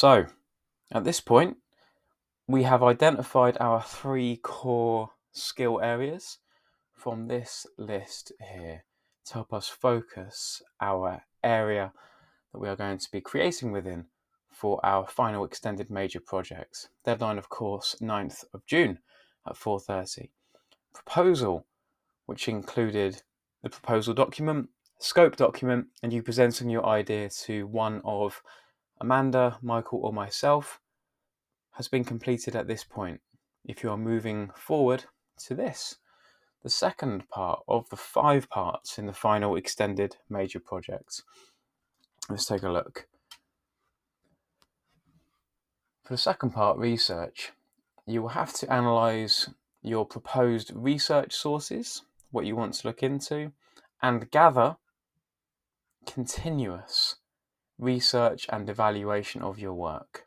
So, at this point, we have identified our 3 core skill areas from this list here to help us focus our area that we are going to be creating within for our final extended major projects. Deadline, of course, 9th of June at 4:30. Proposal, which included the proposal document, scope document, and you presenting your idea to one of Amanda, Michael, or myself, has been completed at this point. If you are moving forward to this, the second part of the 5 parts in the final extended major project. Let's take a look. For the second part, research, you will have to analyse your proposed research sources, what you want to look into, and gather continuous research and evaluation of your work.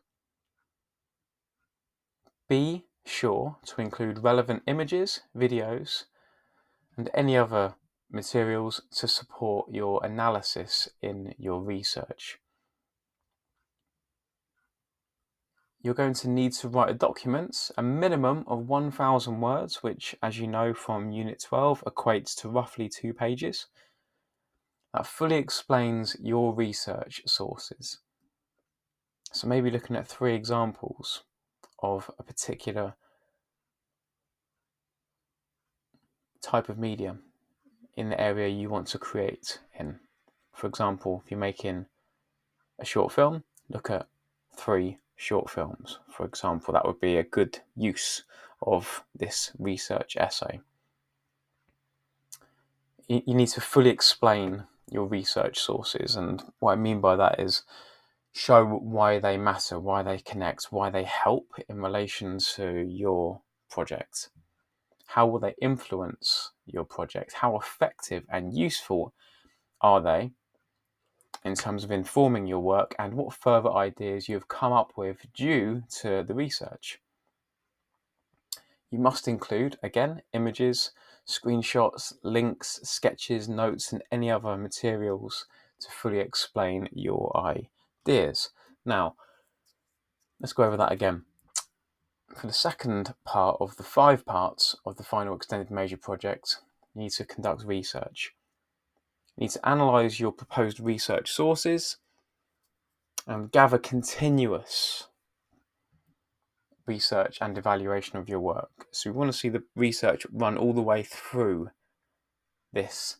Be sure to include relevant images, videos, and any other materials to support your analysis in your research. You're going to need to write a document, a minimum of 1,000 words, which, as you know from Unit 12, equates to roughly 2 pages, that fully explains your research sources. So maybe looking at 3 examples of a particular type of media in the area you want to create in. For example, if you're making a short film, look at 3 short films. For example, that would be a good use of this research essay. You need to fully explain your research sources, and what I mean by that is show why they matter, why they connect, why they help in relation to your project. How will they influence your project? How effective and useful are they in terms of informing your work, and what further ideas you have come up with due to the research? You must include, again, images, screenshots, links, sketches, notes, and any other materials to fully explain your ideas. Now, let's go over that again. For the second part of the 5 parts of the final extended major project, you need to conduct research. You need to analyse your proposed research sources and gather continuous research and evaluation of your work. So we want to see the research run all the way through this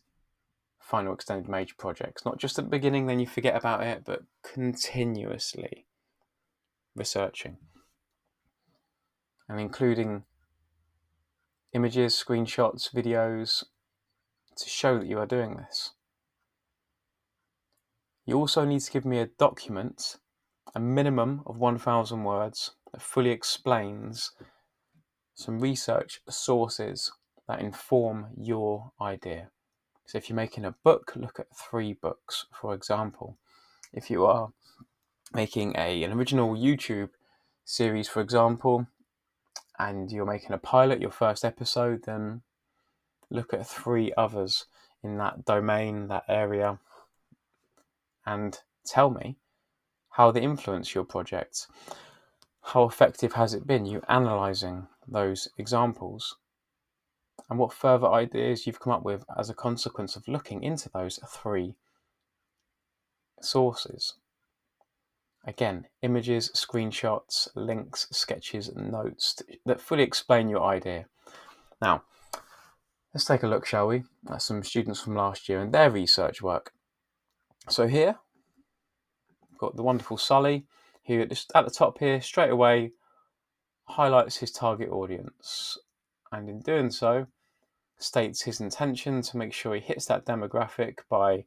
final extended major project. Not just at the beginning, then you forget about it, but continuously researching and including images, screenshots, videos to show that you are doing this. You also need to give me a document, a minimum of 1,000 words, that fully explains some research sources that inform your idea. So if you're making a book, look at 3 books, for example. If you are making an original YouTube series, for example, and you're making a pilot, your first episode, then look at 3 others in that domain, that area, and tell me how they influence your project. How effective has it been, you analysing those examples, and what further ideas you've come up with as a consequence of looking into those 3 sources. Again, images, screenshots, links, sketches, and notes that fully explain your idea. Now, let's take a look, shall we, at some students from last year and their research work. So here, we've got the wonderful Sully, who just at the top here, straight away, highlights his target audience. And in doing so, states his intention to make sure he hits that demographic by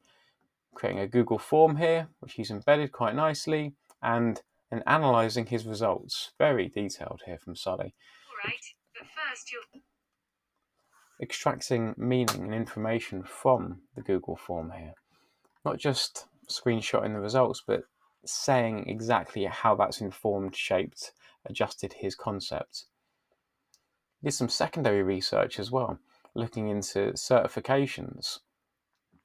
creating a Google form here, which he's embedded quite nicely, and analysing his results. Very detailed here from Sully. All right, but first you'll... Extracting meaning and information from the Google form here. Not just screenshotting the results, but saying exactly how that's informed, shaped, adjusted his concept. He did some secondary research as well, looking into certifications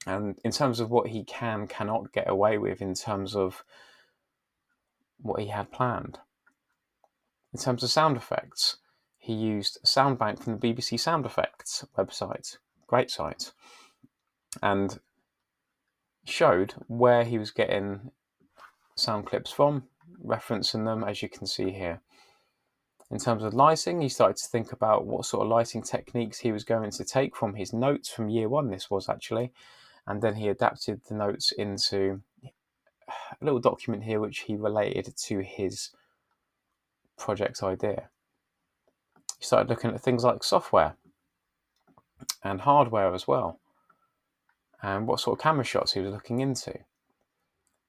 and in terms of what he cannot get away with in terms of what he had planned. In terms of sound effects, he used a sound bank from the BBC Sound Effects website, great site, and showed where he was getting sound clips from, referencing them, as you can see here. In terms of lighting, he started to think about what sort of lighting techniques he was going to take from his notes from year one, this was actually, and then he adapted the notes into a little document here which he related to his project idea. He started looking at things like software and hardware as well, and what sort of camera shots he was looking into.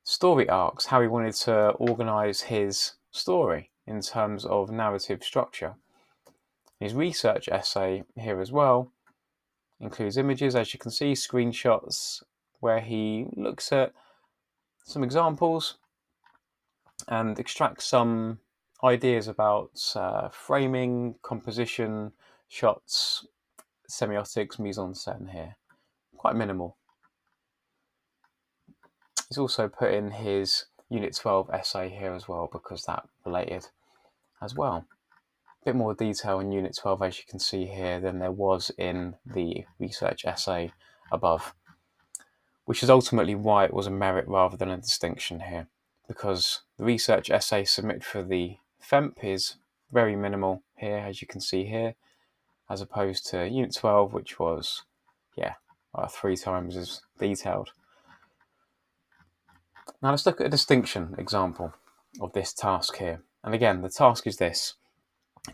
Story arcs, how he wanted to organise his story in terms of narrative structure. His research essay here as well includes images, as you can see, screenshots, where he looks at some examples and extracts some ideas about framing, composition, shots, semiotics, mise-en-scène here. Quite minimal. He's also put in his Unit 12 essay here as well, because that related as well. A bit more detail in Unit 12, as you can see here, than there was in the research essay above, which is ultimately why it was a merit rather than a distinction here, because the research essay submitted for the FEMP is very minimal here, as you can see here, as opposed to Unit 12, which was, 3 times as detailed. Now let's look at a distinction example of this task here. And again, the task is this: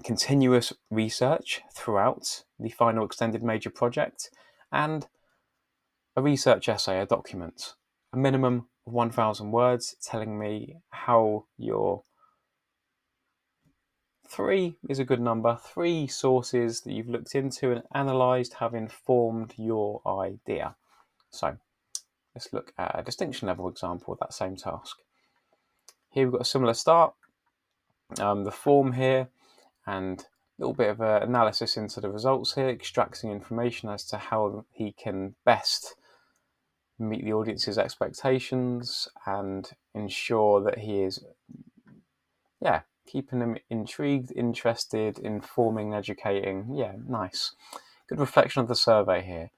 continuous research throughout the final extended major project, and a research essay, a document, a minimum of 1,000 words, telling me how your 3 is a good number, 3 sources that you've looked into and analysed have informed your idea. So let's look at a distinction level example of that same task. Here we've got a similar start, the form here, and a little bit of analysis into the results here, extracting information as to how he can best meet the audience's expectations and ensure that he is, keeping them intrigued, interested, informing, educating. Yeah, nice. Good reflection of the survey here.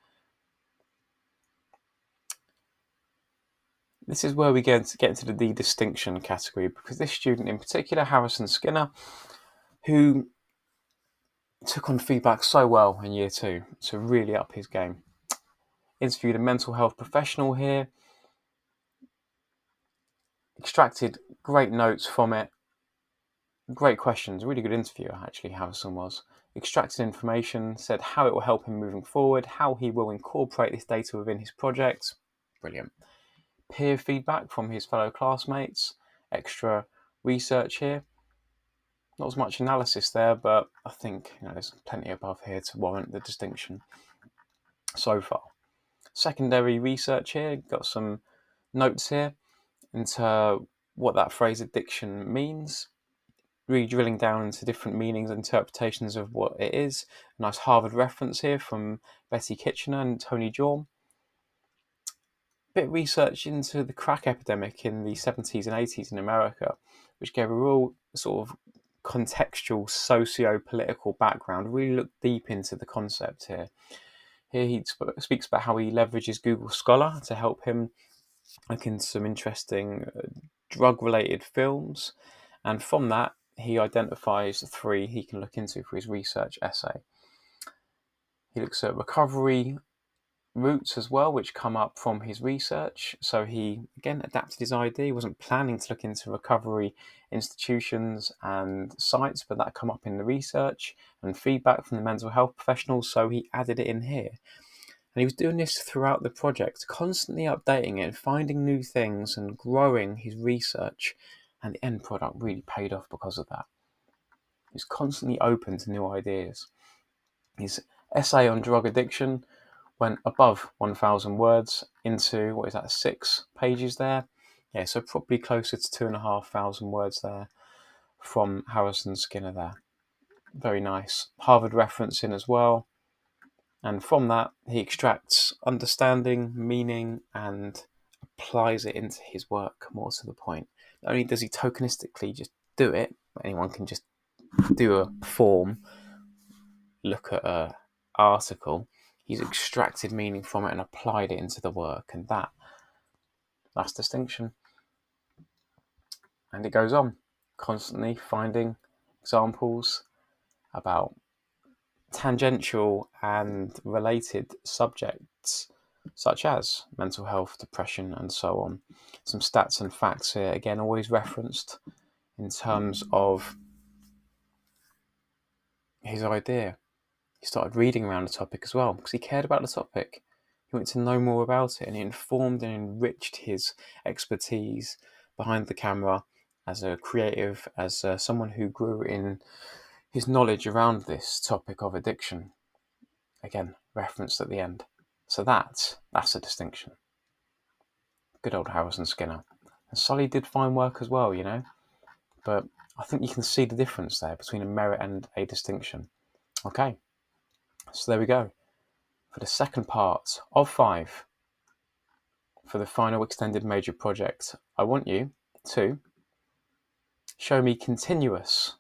This is where we get into the distinction category, because this student in particular, Harrison Skinner, who took on feedback so well in year 2 to really up his game. Interviewed a mental health professional here, extracted great notes from it, great questions, really good interviewer actually, Harrison was. Extracted information, said how it will help him moving forward, how he will incorporate this data within his project. Brilliant. Peer feedback from his fellow classmates, extra research here. Not as much analysis there, but I think there's plenty above here to warrant the distinction so far. Secondary research here, got some notes here into what that phrase addiction means, really drilling down into different meanings and interpretations of what it is. A nice Harvard reference here from Betty Kitchener and Tony Jorm. Bit of research into the crack epidemic in the 70s and 80s in America, which gave a real sort of contextual socio-political background, really looked deep into the concept here. Here he speaks about how he leverages Google Scholar to help him look into some interesting drug-related films, and from that he identifies 3 he can look into for his research essay. He looks at recovery routes as well, which come up from his research. So he, again, adapted his idea. He wasn't planning to look into recovery institutions and sites, but that come up in the research and feedback from the mental health professionals, so he added it in here. And he was doing this throughout the project, constantly updating it, finding new things and growing his research, and the end product really paid off because of that. He was constantly open to new ideas. His essay on drug addiction went above 1,000 words into, 6 pages there? Yeah, so probably closer to 2,500 words there from Harrison Skinner there. Very nice. Harvard reference in as well. And from that, he extracts understanding, meaning, and applies it into his work, more to the point. Not only does he tokenistically just do it, anyone can just do a form, look at an article, he's extracted meaning from it and applied it into the work, and that's distinction. And it goes on, constantly finding examples about tangential and related subjects such as mental health, depression, and so on. Some stats and facts here, again, always referenced in terms of his idea. He started reading around the topic as well because he cared about the topic. He wanted to know more about it, and he informed and enriched his expertise behind the camera as a creative, as someone who grew in his knowledge around this topic of addiction. Again, referenced at the end. So that's a distinction. Good old Harrison Skinner. And Sully did fine work as well, but I think you can see the difference there between a merit and a distinction. Okay, so there we go. For the second part of 5, for the final extended major project, I want you to show me continuous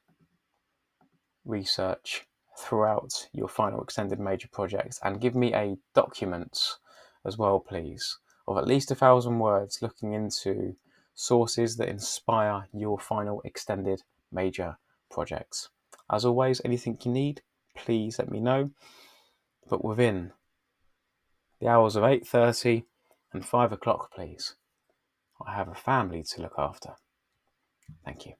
research throughout your final extended major project and give me a document as well, please, of at least 1,000 words looking into sources that inspire your final extended major projects. As always, anything you need, please let me know, but within the hours of 8:30 and 5 o'clock, please. I have a family to look after. Thank you.